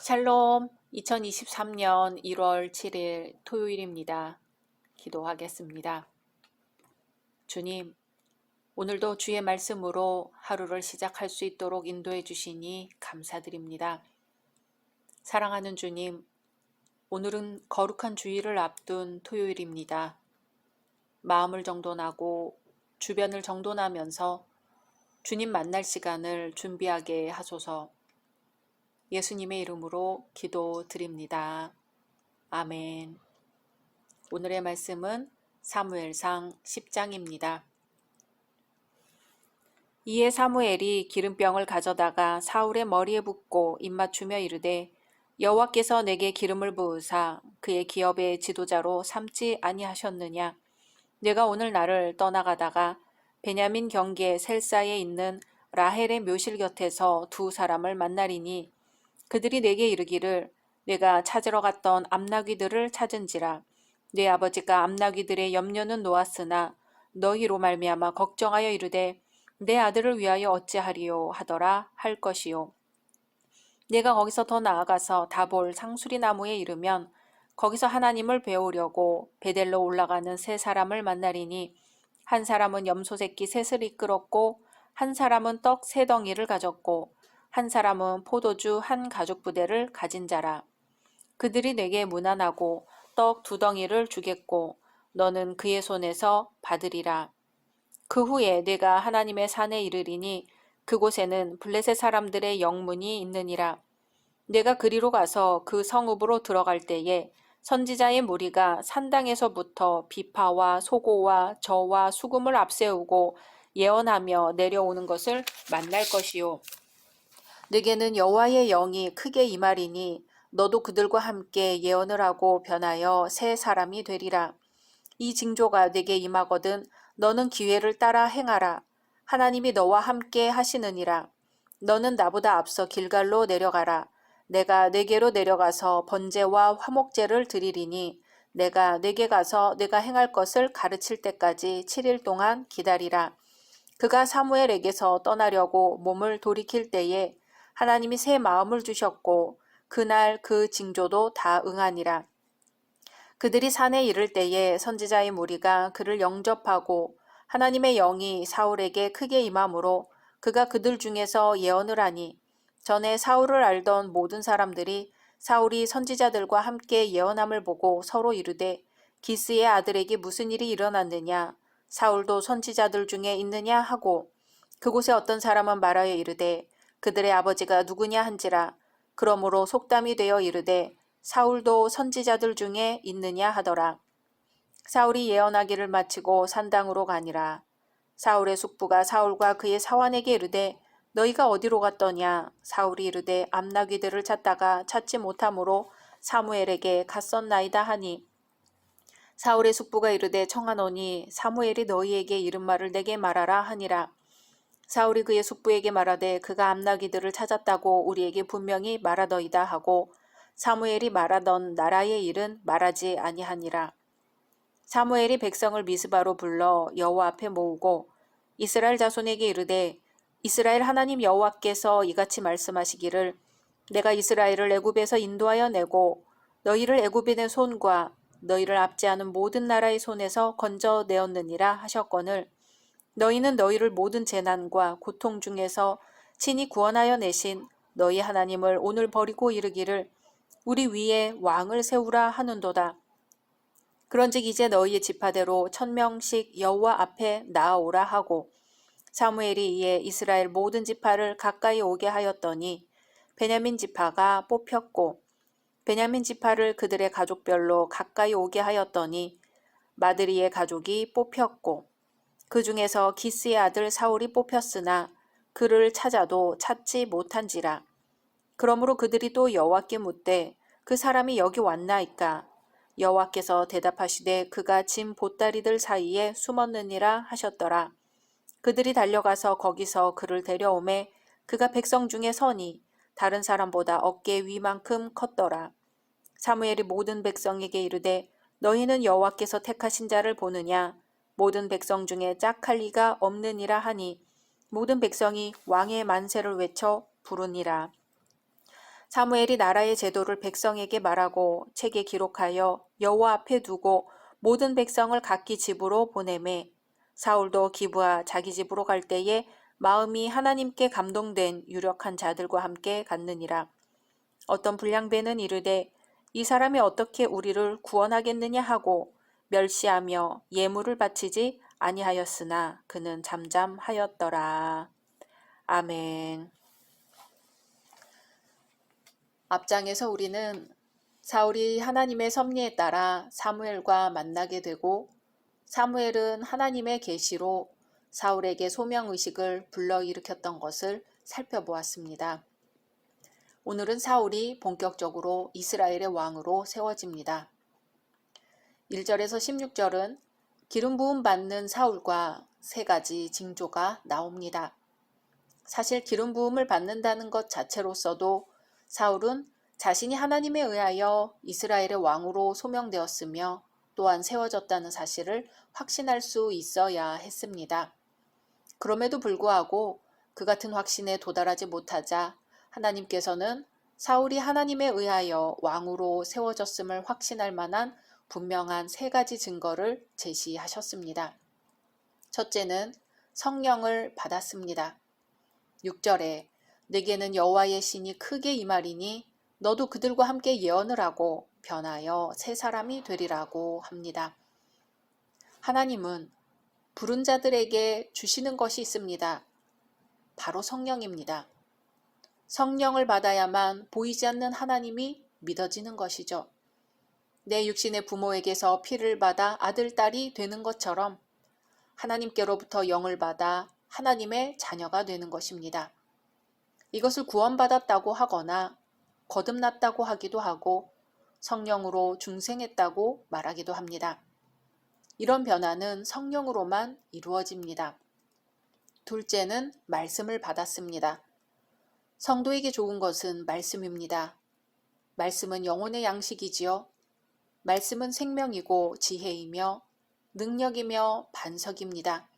샬롬, 2023년 1월 7일 토요일입니다. 기도하겠습니다. 주님, 오늘도 주의 말씀으로 하루를 시작할 수 있도록 인도해 주시니 감사드립니다. 사랑하는 주님, 오늘은 거룩한 주일을 앞둔 토요일입니다. 마음을 정돈하고 주변을 정돈하면서 주님 만날 시간을 준비하게 하소서. 예수님의 이름으로 기도드립니다. 아멘. 오늘의 말씀은 사무엘상 10장입니다. 이에 사무엘이 기름병을 가져다가 사울의 머리에 붓고 입맞추며 이르되 여호와께서 내게 기름을 부으사 그의 기업의 지도자로 삼지 아니하셨느냐. 내가 오늘 나를 떠나가다가 베냐민 경계 셀사에 있는 라헬의 묘실 곁에서 두 사람을 만나리니 그들이 내게 이르기를 내가 찾으러 갔던 암나귀들을 찾은지라. 내 아버지가 암나귀들의 염려는 놓았으나 너희로 말미암아 걱정하여 이르되 내 아들을 위하여 어찌하리요 하더라 할 것이요. 내가 거기서 더 나아가서 다볼 상수리 나무에 이르면 거기서 하나님을 배우려고 베델로 올라가는 세 사람을 만나리니 한 사람은 염소 새끼 셋을 이끌었고 한 사람은 떡 세 덩이를 가졌고 한 사람은 포도주 한 가죽 부대를 가진 자라. 그들이 내게 문안하고 떡 두 덩이를 주겠고 너는 그의 손에서 받으리라. 그 후에 내가 하나님의 산에 이르리니 그곳에는 블레셋 사람들의 영문이 있느니라. 내가 그리로 가서 그 성읍으로 들어갈 때에 선지자의 무리가 산당에서부터 비파와 소고와 저와 수금을 앞세우고 예언하며 내려오는 것을 만날 것이요. 내게는 여호와의 영이 크게 임하리니 너도 그들과 함께 예언을 하고 변하여 새 사람이 되리라. 이 징조가 내게 임하거든 너는 기회를 따라 행하라. 하나님이 너와 함께 하시느니라. 너는 나보다 앞서 길갈로 내려가라. 내가 내게로 내려가서 번제와 화목제를 드리리니 내가 내게 가서 내가 행할 것을 가르칠 때까지 7일 동안 기다리라. 그가 사무엘에게서 떠나려고 몸을 돌이킬 때에 하나님이 새 마음을 주셨고 그날 그 징조도 다 응하니라. 그들이 산에 이를 때에 선지자의 무리가 그를 영접하고 하나님의 영이 사울에게 크게 임함으로 그가 그들 중에서 예언을 하니 전에 사울을 알던 모든 사람들이 사울이 선지자들과 함께 예언함을 보고 서로 이르되 기스의 아들에게 무슨 일이 일어났느냐 사울도 선지자들 중에 있느냐 하고 그곳에 어떤 사람은 말하여 이르되 그들의 아버지가 누구냐 한지라 그러므로 속담이 되어 이르되 사울도 선지자들 중에 있느냐 하더라. 사울이 예언하기를 마치고 산당으로 가니라. 사울의 숙부가 사울과 그의 사환에게 이르되 너희가 어디로 갔더냐? 사울이 이르되 암나귀들을 찾다가 찾지 못함으로 사무엘에게 갔었나이다 하니 사울의 숙부가 이르되 청하노니 사무엘이 너희에게 이른 말을 내게 말하라 하니라. 사울이 그의 숙부에게 말하되 그가 암나귀들을 찾았다고 우리에게 분명히 말하더이다 하고 사무엘이 말하던 나라의 일은 말하지 아니하니라. 사무엘이 백성을 미스바로 불러 여호와 앞에 모으고 이스라엘 자손에게 이르되 이스라엘 하나님 여호와께서 이같이 말씀하시기를 내가 이스라엘을 애굽에서 인도하여 내고 너희를 애굽인의 손과 너희를 압제하는 모든 나라의 손에서 건져내었느니라 하셨거늘 너희는 너희를 모든 재난과 고통 중에서 친히 구원하여 내신 너희 하나님을 오늘 버리고 이르기를 우리 위에 왕을 세우라 하는도다. 그런즉 이제 너희의 지파대로 1000명씩 여호와 앞에 나아오라 하고 사무엘이 이에 이스라엘 모든 지파를 가까이 오게 하였더니 베냐민 지파가 뽑혔고 베냐민 지파를 그들의 가족별로 가까이 오게 하였더니 마드리의 가족이 뽑혔고 그 중에서 기스의 아들 사울이 뽑혔으나 그를 찾아도 찾지 못한지라. 그러므로 그들이 또 여호와께 묻되 그 사람이 여기 왔나이까? 여호와께서 대답하시되 그가 짐 보따리들 사이에 숨었느니라 하셨더라. 그들이 달려가서 거기서 그를 데려오매 그가 백성 중에 서니 다른 사람보다 어깨 위만큼 컸더라. 사무엘이 모든 백성에게 이르되 너희는 여호와께서 택하신 자를 보느냐? 모든 백성 중에 짝할 리가 없느니라 하니 모든 백성이 왕의 만세를 외쳐 부르니라. 사무엘이 나라의 제도를 백성에게 말하고 책에 기록하여 여호와 앞에 두고 모든 백성을 각기 집으로 보내매 사울도 기브아 자기 집으로 갈 때에 마음이 하나님께 감동된 유력한 자들과 함께 갔느니라. 어떤 불량배는 이르되 이 사람이 어떻게 우리를 구원하겠느냐 하고 멸시하며 예물을 바치지 아니하였으나 그는 잠잠하였더라. 아멘. 앞장에서 우리는 사울이 하나님의 섭리에 따라 사무엘과 만나게 되고 사무엘은 하나님의 계시로 사울에게 소명의식을 불러일으켰던 것을 살펴보았습니다. 오늘은 사울이 본격적으로 이스라엘의 왕으로 세워집니다. 1절에서 16절은 기름 부음 받는 사울과 세 가지 징조가 나옵니다. 사실 기름 부음을 받는다는 것 자체로서도 사울은 자신이 하나님에 의하여 이스라엘의 왕으로 소명되었으며 또한 세워졌다는 사실을 확신할 수 있어야 했습니다. 그럼에도 불구하고 그 같은 확신에 도달하지 못하자 하나님께서는 사울이 하나님에 의하여 왕으로 세워졌음을 확신할 만한 분명한 세 가지 증거를 제시하셨습니다. 첫째는 성령을 받았습니다. 6절에 내게는 여호와의 신이 크게 임하리니 너도 그들과 함께 예언을 하고 변하여 새 사람이 되리라고 합니다. 하나님은 부른 자들에게 주시는 것이 있습니다. 바로 성령입니다. 성령을 받아야만 보이지 않는 하나님이 믿어지는 것이죠. 내 육신의 부모에게서 피를 받아 아들, 딸이 되는 것처럼 하나님께로부터 영을 받아 하나님의 자녀가 되는 것입니다. 이것을 구원받았다고 하거나 거듭났다고 하기도 하고 성령으로 중생했다고 말하기도 합니다. 이런 변화는 성령으로만 이루어집니다. 둘째는 말씀을 받았습니다. 성도에게 좋은 것은 말씀입니다. 말씀은 영혼의 양식이지요. 말씀은 생명이고 지혜이며 능력이며 반석입니다.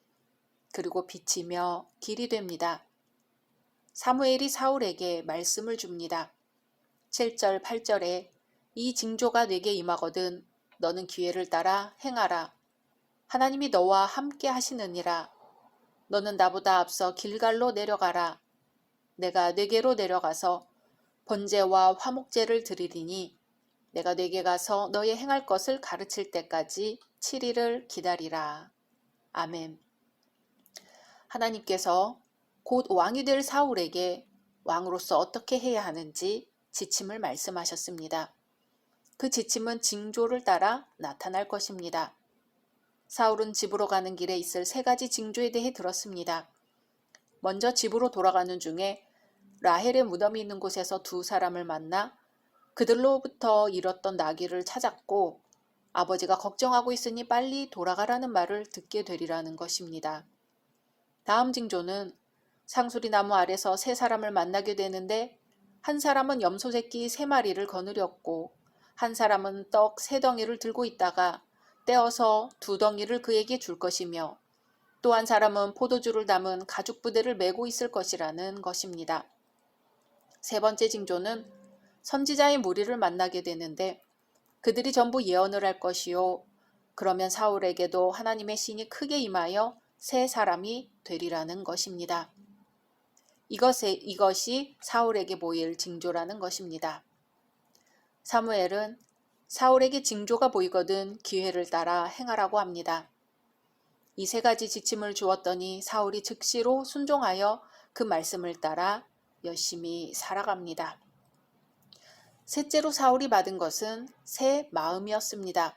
그리고 빛이며 길이 됩니다. 사무엘이 사울에게 말씀을 줍니다. 7절, 8절에 이 징조가 내게 임하거든 너는 기회를 따라 행하라. 하나님이 너와 함께 하시느니라. 너는 나보다 앞서 길갈로 내려가라. 내가 네게로 내려가서 번제와 화목제를 드리리니 내가 네게 가서 너의 행할 것을 가르칠 때까지 7일을 기다리라. 아멘. 하나님께서 곧 왕이 될 사울에게 왕으로서 어떻게 해야 하는지 지침을 말씀하셨습니다. 그 지침은 징조를 따라 나타날 것입니다. 사울은 집으로 가는 길에 있을 3가지 징조에 대해 들었습니다. 먼저 집으로 돌아가는 중에 라헬의 무덤이 있는 곳에서 2사람을 만나 그들로부터 잃었던 나귀를 찾았고 아버지가 걱정하고 있으니 빨리 돌아가라는 말을 듣게 되리라는 것입니다. 다음 징조는 상수리 나무 아래서 3사람을 만나게 되는데 한 사람은 염소 새끼 3마리를 거느렸고 한 사람은 떡 3덩이를 들고 있다가 떼어서 2덩이를 그에게 줄 것이며 또 한 사람은 포도주를 담은 가죽 부대를 메고 있을 것이라는 것입니다. 3번째 징조는 선지자의 무리를 만나게 되는데 그들이 전부 예언을 할 것이요 그러면 사울에게도 하나님의 신이 크게 임하여 새 사람이 되리라는 것입니다. 이것이 사울에게 보일 징조라는 것입니다. 사무엘은 사울에게 징조가 보이거든 기회를 따라 행하라고 합니다. 이 3가지 지침을 주었더니 사울이 즉시로 순종하여 그 말씀을 따라 열심히 살아갑니다. 셋째로 사울이 받은 것은 새 마음이었습니다.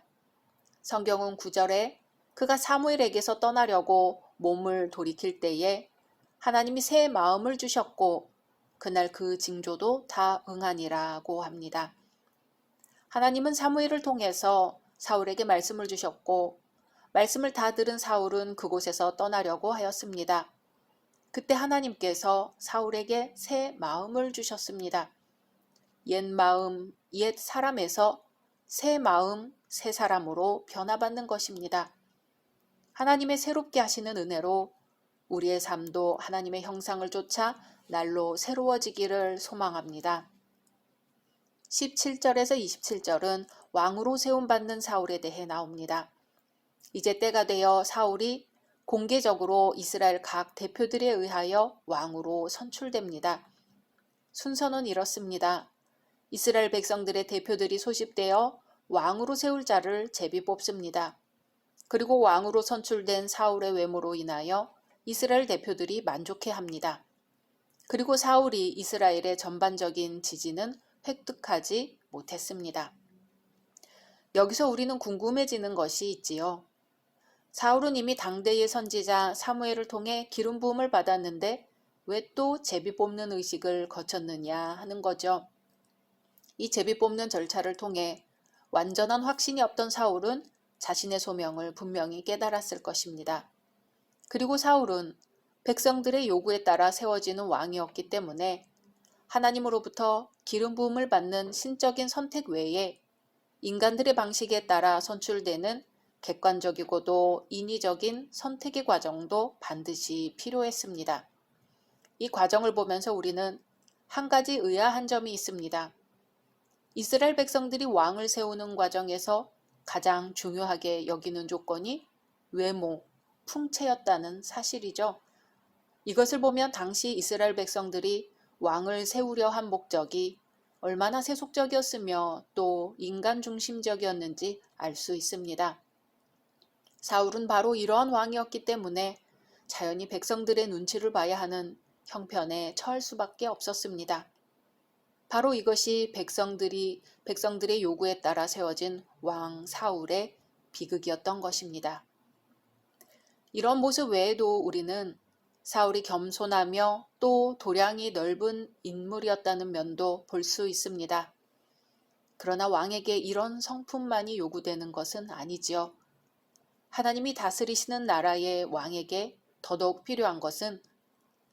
성경은 9절에 그가 사무엘에게서 떠나려고 몸을 돌이킬 때에 하나님이 새 마음을 주셨고 그날 그 징조도 다 응하니라고 합니다. 하나님은 사무엘을 통해서 사울에게 말씀을 주셨고 말씀을 다 들은 사울은 그곳에서 떠나려고 하였습니다. 그때 하나님께서 사울에게 새 마음을 주셨습니다. 옛 마음, 옛 사람에서 새 마음, 새 사람으로 변화받는 것입니다. 하나님의 새롭게 하시는 은혜로 우리의 삶도 하나님의 형상을 쫓아 날로 새로워지기를 소망합니다. 17절에서 27절은 왕으로 세움받는 사울에 대해 나옵니다. 이제 때가 되어 사울이 공개적으로 이스라엘 각 대표들에 의하여 왕으로 선출됩니다. 순서는 이렇습니다. 이스라엘 백성들의 대표들이 소집되어 왕으로 세울 자를 제비 뽑습니다. 그리고 왕으로 선출된 사울의 외모로 인하여 이스라엘 대표들이 만족해합니다. 그리고 사울이 이스라엘의 전반적인 지지는 획득하지 못했습니다. 여기서 우리는 궁금해지는 것이 있지요. 사울은 이미 당대의 선지자 사무엘을 통해 기름 부음을 받았는데 왜 또 제비 뽑는 의식을 거쳤느냐 하는 거죠. 이 제비 뽑는 절차를 통해 완전한 확신이 없던 사울은 자신의 소명을 분명히 깨달았을 것입니다. 그리고 사울은 백성들의 요구에 따라 세워지는 왕이었기 때문에 하나님으로부터 기름 부음을 받는 신적인 선택 외에 인간들의 방식에 따라 선출되는 객관적이고도 인위적인 선택의 과정도 반드시 필요했습니다. 이 과정을 보면서 우리는 한 가지 의아한 점이 있습니다. 이스라엘 백성들이 왕을 세우는 과정에서 가장 중요하게 여기는 조건이 외모, 풍채였다는 사실이죠. 이것을 보면 당시 이스라엘 백성들이 왕을 세우려 한 목적이 얼마나 세속적이었으며 또 인간 중심적이었는지 알 수 있습니다. 사울은 바로 이러한 왕이었기 때문에 자연히 백성들의 눈치를 봐야 하는 형편에 처할 수밖에 없었습니다. 바로 이것이 백성들의 요구에 따라 세워진 왕 사울의 비극이었던 것입니다. 이런 모습 외에도 우리는 사울이 겸손하며 또 도량이 넓은 인물이었다는 면도 볼 수 있습니다. 그러나 왕에게 이런 성품만이 요구되는 것은 아니지요. 하나님이 다스리시는 나라의 왕에게 더더욱 필요한 것은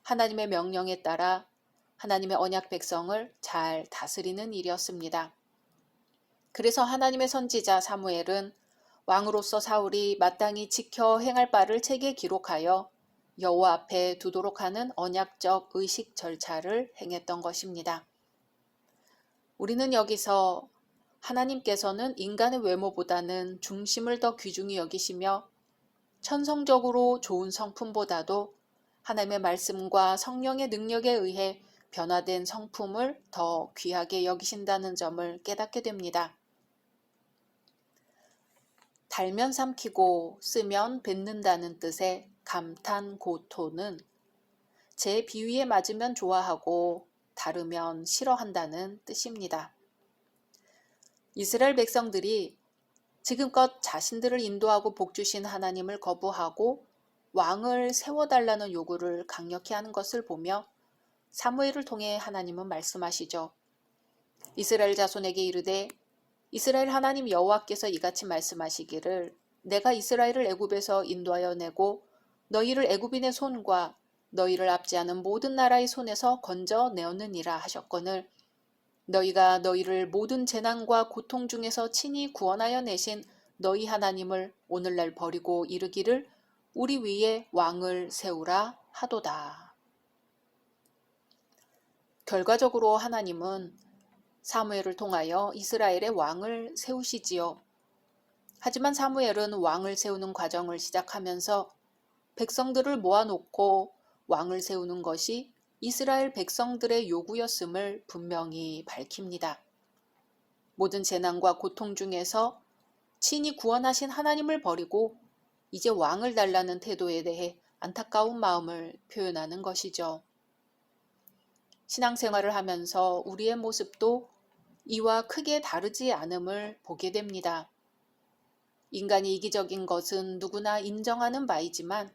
하나님의 명령에 따라 하나님의 언약 백성을 잘 다스리는 일이었습니다. 그래서 하나님의 선지자 사무엘은 왕으로서 사울이 마땅히 지켜 행할 바를 책에 기록하여 여호와 앞에 두도록 하는 언약적 의식 절차를 행했던 것입니다. 우리는 여기서 하나님께서는 인간의 외모보다는 중심을 더 귀중히 여기시며 천성적으로 좋은 성품보다도 하나님의 말씀과 성령의 능력에 의해 변화된 성품을 더 귀하게 여기신다는 점을 깨닫게 됩니다. 달면 삼키고 쓰면 뱉는다는 뜻의 감탄고토는 제 비위에 맞으면 좋아하고 다르면 싫어한다는 뜻입니다. 이스라엘 백성들이 지금껏 자신들을 인도하고 복주신 하나님을 거부하고 왕을 세워달라는 요구를 강력히 하는 것을 보며 사무엘을 통해 하나님은 말씀하시죠. 이스라엘 자손에게 이르되 이스라엘 하나님 여호와께서 이같이 말씀하시기를 내가 이스라엘을 애굽에서 인도하여 내고 너희를 애굽인의 손과 너희를 압제하는 모든 나라의 손에서 건져내었느니라 하셨거늘 너희가 너희를 모든 재난과 고통 중에서 친히 구원하여 내신 너희 하나님을 오늘날 버리고 이르기를 우리 위에 왕을 세우라 하도다. 결과적으로 하나님은 사무엘을 통하여 이스라엘의 왕을 세우시지요. 하지만 사무엘은 왕을 세우는 과정을 시작하면서 백성들을 모아놓고 왕을 세우는 것이 이스라엘 백성들의 요구였음을 분명히 밝힙니다. 모든 재난과 고통 중에서 친히 구원하신 하나님을 버리고 이제 왕을 달라는 태도에 대해 안타까운 마음을 표현하는 것이죠. 신앙생활을 하면서 우리의 모습도 이와 크게 다르지 않음을 보게 됩니다. 인간이 이기적인 것은 누구나 인정하는 바이지만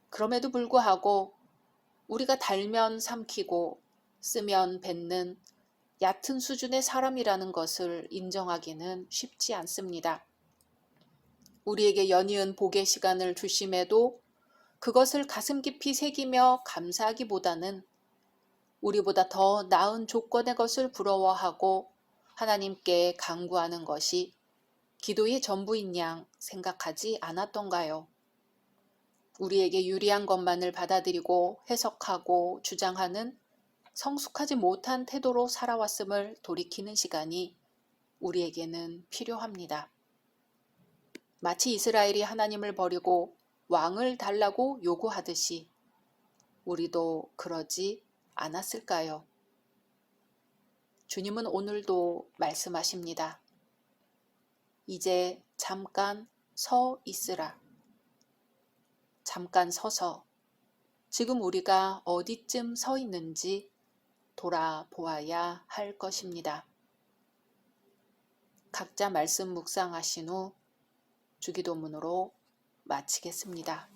그럼에도 불구하고 우리가 달면 삼키고 쓰면 뱉는 얕은 수준의 사람이라는 것을 인정하기는 쉽지 않습니다. 우리에게 연이은 복의 시간을 주심에도 그것을 가슴 깊이 새기며 감사하기보다는 우리보다 더 나은 조건의 것을 부러워하고 하나님께 간구하는 것이 기도의 전부인 양 생각하지 않았던가요? 우리에게 유리한 것만을 받아들이고 해석하고 주장하는 성숙하지 못한 태도로 살아왔음을 돌이키는 시간이 우리에게는 필요합니다. 마치 이스라엘이 하나님을 버리고 왕을 달라고 요구하듯이 우리도 그러지 않았을까요? 주님은 오늘도 말씀하십니다. 이제 잠깐 서 있으라. 잠깐 서서 지금 우리가 어디쯤 서 있는지 돌아보아야 할 것입니다. 각자 말씀 묵상하신 후 주기도문으로 마치겠습니다.